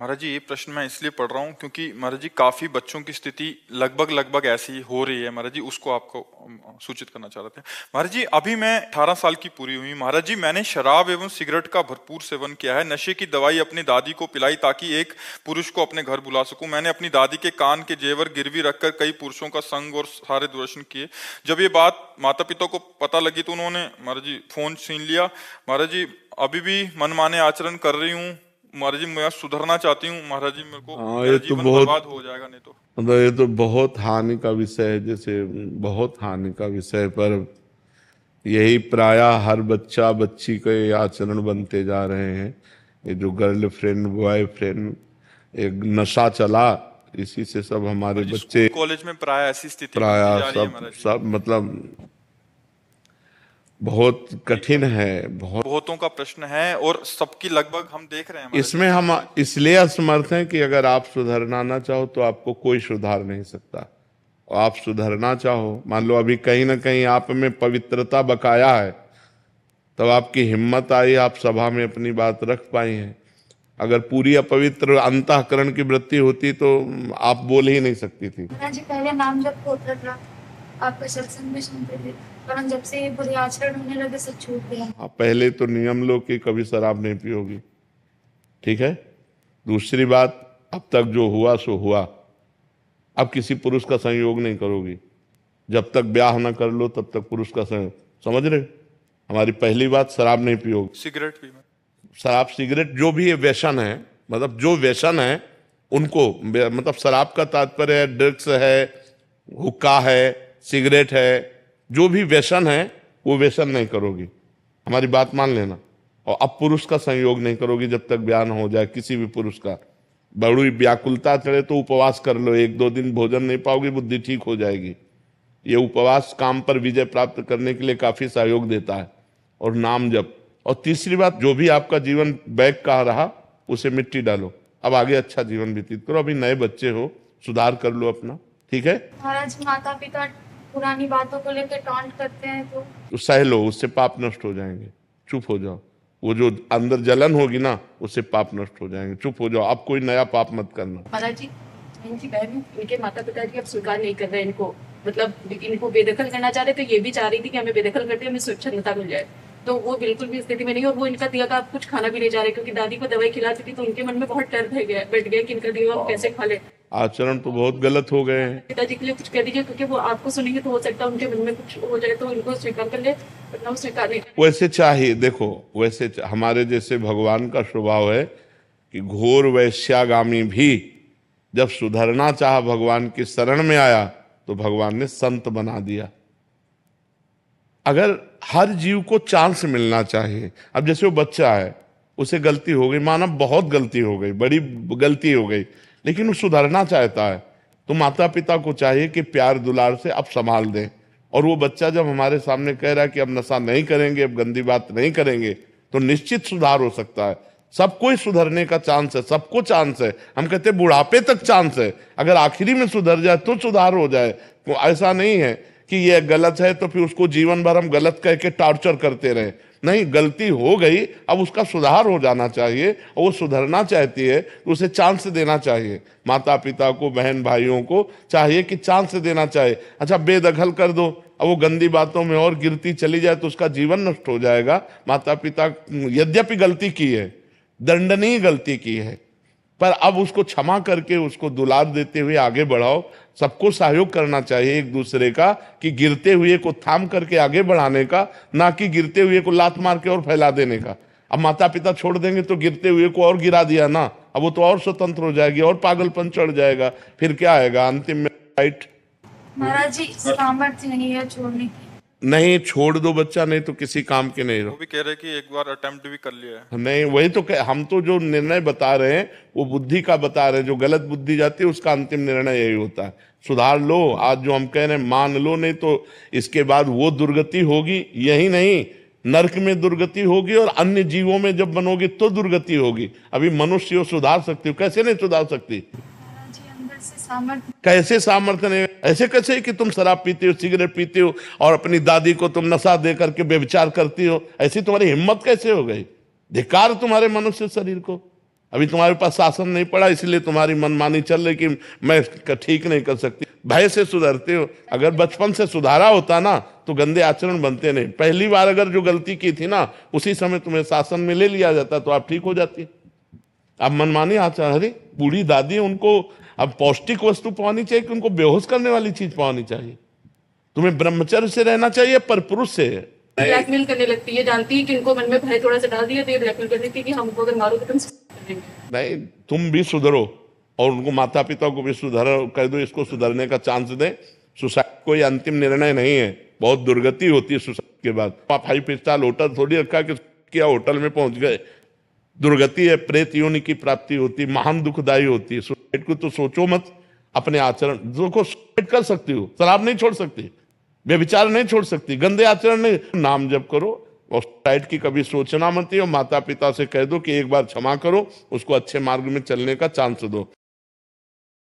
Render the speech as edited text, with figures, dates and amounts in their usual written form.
महाराज जी, ये प्रश्न मैं इसलिए पढ़ रहा हूँ क्योंकि महाराज जी काफी बच्चों की स्थिति लगभग लगभग ऐसी हो रही है महाराज जी, उसको आपको सूचित करना चाह रहे थे। महाराज जी, अभी मैं 18 साल की पूरी हुई महाराज जी। मैंने शराब एवं सिगरेट का भरपूर सेवन किया है। नशे की दवाई अपनी दादी को पिलाई ताकि एक पुरुष को अपने घर बुला सकूं। मैंने अपनी दादी के कान के जेवर गिरवी रखकर कई पुरुषों का संग और सारे दूरदर्शन किए। जब ये बात माता पिता को पता लगी तो उन्होंने महाराज जी फोन छीन लिया। महाराज जी, अभी भी मनमाने आचरण कर रही हूँ महाराज जी। मैं सुधरना चाहती हूँ महाराज जी, मेरे को हाँ, मेरा ये तो जीवन बहुत बर्बाद हो जाएगा नहीं तो। मतलब ये तो बहुत हानि का विषय है, जैसे बहुत हानि का विषय। पर यही प्रायः हर बच्चा बच्ची के आचरण बनते जा रहे हैं। ये जो गर्लफ्रेंड बॉयफ्रेंड एक नशा चला, इसी से सब हमारे महाराज जी, बच्चे स्कूल कॉलेज में प्राय ऐसी स्थिति बनती प्रायः जा रही है सब महाराज जी। सब मतलब बहुत कठिन है, बहुत। बहुतों का प्रश्न है और सबकी लगभग हम देख रहे हैं महाराज जी। इसमें हम इसलिए असमर्थ हैं कि अगर आप सुधरना ना चाहो तो आपको कोई सुधार नहीं सकता। और आप सुधरना चाहो, मान लो अभी कहीं ना कहीं आप में पवित्रता बकाया है, तब आपकी हिम्मत आई, आप सभा में अपनी बात रख पाई हैं। अगर पूरी अपवित्र अंतःकरण की वृत्ति होती तो आप बोल ही नहीं सकती थी। जी पहले नाम जब होता था, आपका सत्संग भी सुनते थे, पर जब से ये बुरे आचरण होने लगे सब छूट गया। आप पहले तो नियम लो कि कभी शराब नहीं पियोगी, ठीक है। दूसरी बात, अब तक जो हुआ सो हुआ। अब किसी पुरुष का संयोग नहीं करोगी। जब तक ब्याह ना कर लो तब तक पुरुष का संयोग, समझ रहे हो? हमारी पहली बात, शराब नहीं पियोगी। सिगरेट भी मैं शराब सिगरेट जो भी ये व्यसन है, मतलब जो व्यसन है उनको, मतलब शराब का तात्पर्य है ड्रग्स है, हुक्का है, सिगरेट है, जो भी व्यसन है वो व्यसन नहीं करोगी। हमारी बात मान लेना। और अब पुरुष का संयोग नहीं करोगी जब तक ब्याह न हो जाए किसी भी पुरुष का। बड़ी व्याकुलता चढ़े तो उपवास कर लो, 1-2 दिन भोजन नहीं पाओगी, बुद्धि ठीक हो जाएगी। ये उपवास काम पर विजय प्राप्त करने के लिए काफी सहयोग देता है। और नाम जप। और तीसरी बात, जो भी आपका जीवन बैक का रहा उसे मिट्टी डालो। अब आगे अच्छा जीवन व्यतीत करो। अभी नए बच्चे हो, सुधार कर लो अपना, ठीक है। महाराज माता पिता पुरानी बातों को लेकर टॉन्ट करते हैं तो सह लो, उससे पाप नष्ट हो जाएंगे। चुप हो जाओ। वो जो अंदर जलन होगी ना, उससे पाप नष्ट हो जाएंगे। चुप हो जाओ, अब कोई नया पाप मत करना। महाराज जी, इनकी बहन, इनके माता पिता जी अब स्वीकार नहीं कर रहे इनको, मतलब इनको बेदखल करना चाह रहे। तो ये भी चाह रही थी कि हमें बेदखल करते हमें स्वच्छंदता मिल जाए, तो वो बिल्कुल भी स्थिति में नहीं। और वो इनका दिया का कुछ खाना भी नहीं जा रहे, क्योंकि दादी को दवाई खिलाती थी तो उनके मन में बहुत डर बैठ गया कि इनका दिया कैसे खा ले। आचरण तो बहुत गलत हो गए हैं। पिताजी के लिए कुछ कह दीजिए, क्योंकि वो आपको सुनेंगे तो हो सकता है उनके मन में कुछ हो जाए, तो इनको स्वीकार कर ले, वरना वो स्वीकार नहीं। वैसे चाहिए, देखो वैसे हमारे जैसे भगवान का स्वभाव है कि घोर वैश्यागामी भी जब सुधरना चाहा, भगवान की शरण में आया तो भगवान ने संत बना दिया। अगर हर जीव को चांस मिलना चाहिए। अब जैसे वो बच्चा है, उसे गलती हो गई, माना बहुत गलती हो गई, बड़ी गलती हो गई, लेकिन वो सुधरना चाहता है, तो माता पिता को चाहिए कि प्यार दुलार से अब संभाल दें। और वो बच्चा जब हमारे सामने कह रहा है कि अब नशा नहीं करेंगे, अब गंदी बात नहीं करेंगे, तो निश्चित सुधार हो सकता है। सबको ही सुधरने का चांस है, सबको चांस है। हम कहते हैं बुढ़ापे तक चांस है, अगर आखिरी में सुधर जाए तो सुधार हो जाए। तो ऐसा नहीं है कि ये गलत है तो फिर उसको जीवन भर हम गलत कह के टॉर्चर करते रहे। नहीं, गलती हो गई, अब उसका सुधार हो जाना चाहिए, और वो सुधरना चाहती है तो उसे चांस देना चाहिए। माता पिता को, बहन भाइयों को चाहिए कि चांस देना चाहिए। अच्छा, बेदखल कर दो, अब वो गंदी बातों में और गिरती चली जाए तो उसका जीवन नष्ट हो जाएगा। माता पिता यद्यपि गलती की है, दंडनीय गलती की है, पर अब उसको क्षमा करके उसको दुलार देते हुए आगे बढ़ाओ। सबको सहयोग करना चाहिए एक दूसरे का, कि गिरते हुए को थाम करके आगे बढ़ाने का, ना कि गिरते हुए को लात मार के और फैला देने का। अब माता पिता छोड़ देंगे तो गिरते हुए को और गिरा दिया ना, अब वो तो और स्वतंत्र हो जाएगी और पागलपन चढ़ जाएगा, फिर क्या आएगा अंतिम में, राइट। महाराज जी सामर्थ्य नहीं है छोड़ने की। नहीं, छोड़ दो बच्चा, नहीं तो किसी काम के नहीं वो रहो। भी कह रहे कि एक बार अटेम्प्ट भी कर लिया है। नहीं, वही तो हम तो जो निर्णय बता रहे हैं वो बुद्धि का बता रहे हैं। जो गलत बुद्धि जाती है उसका अंतिम निर्णय यही होता है। सुधार लो, आज जो हम कह रहे हैं मान लो, नहीं तो इसके बाद वो दुर्गति होगी। यही नहीं, नरक में दुर्गति होगी और अन्य जीवों में जब बनोगी तो दुर्गति होगी। अभी मनुष्य हो सुधार सकती हो, कैसे नहीं सुधार सकती? महाराज जी अंदर से सामर्थ्य कैसे सामर्थ्य नहीं? ऐसे कैसे कि तुम शराब पीते हो, सिगरेट पीते हो और अपनी दादी को तुम नशा दे करके व्यभिचार करती हो? ऐसी तुम्हारी हिम्मत कैसे हो गई? धिक्कार तुम्हारे मनुष्य शरीर को। अभी तुम्हारे पास शासन नहीं पड़ा, इसलिए तुम्हारी मनमानी चल रही कि मैं ठीक नहीं कर सकती। भय से सुधरते हो। अगर बचपन से सुधारा होता ना तो गंदे आचरण बनते नहीं। पहली बार अगर जो गलती की थी ना उसी समय तुम्हें शासन में ले लिया जाता तो आप ठीक हो जाती। अब मनमानी आचरण, अरे बूढ़ी दादी, उनको अब पौष्टिक वस्तु पानी चाहिए कि उनको बेहोश करने वाली चीज पानी चाहिए? तुम्हें ब्रह्मचर्य से रहना चाहिए पर पुरुष से। ब्लैकमेल करने लगती है, जानती है कि इनको मन में भय थोड़ा सा डाल दिया तो ये ब्लैकमेल कर देती है कि हमको अगर मारोगे तो हम suicide करेंगे। नहीं, तुम भी सुधरो और उनको माता पिता को भी सुधर कर दो, इसको सुधरने का चांस दें। सुसाइड कोई अंतिम निर्णय नहीं है, बहुत दुर्गति होती है सुसाइड के बाद। आप 5 स्टार होटल थोड़ी रखा कि किया होटल में पहुंच गए, दुर्गति है, प्रेत योनि की प्राप्ति होती, महान दुखदायी होती है। सुसाइड को तो सोचो मत। अपने आचरण देखो, सुसाइड कर सकती हो, शराब नहीं छोड़ सकती, व्यभिचार नहीं छोड़ सकती, गंदे आचरण नहीं, नाम जप करो और सुसाइड की कभी सोचना मत ही। और माता पिता से कह दो कि एक बार क्षमा करो, उसको अच्छे मार्ग में चलने का चांस दो।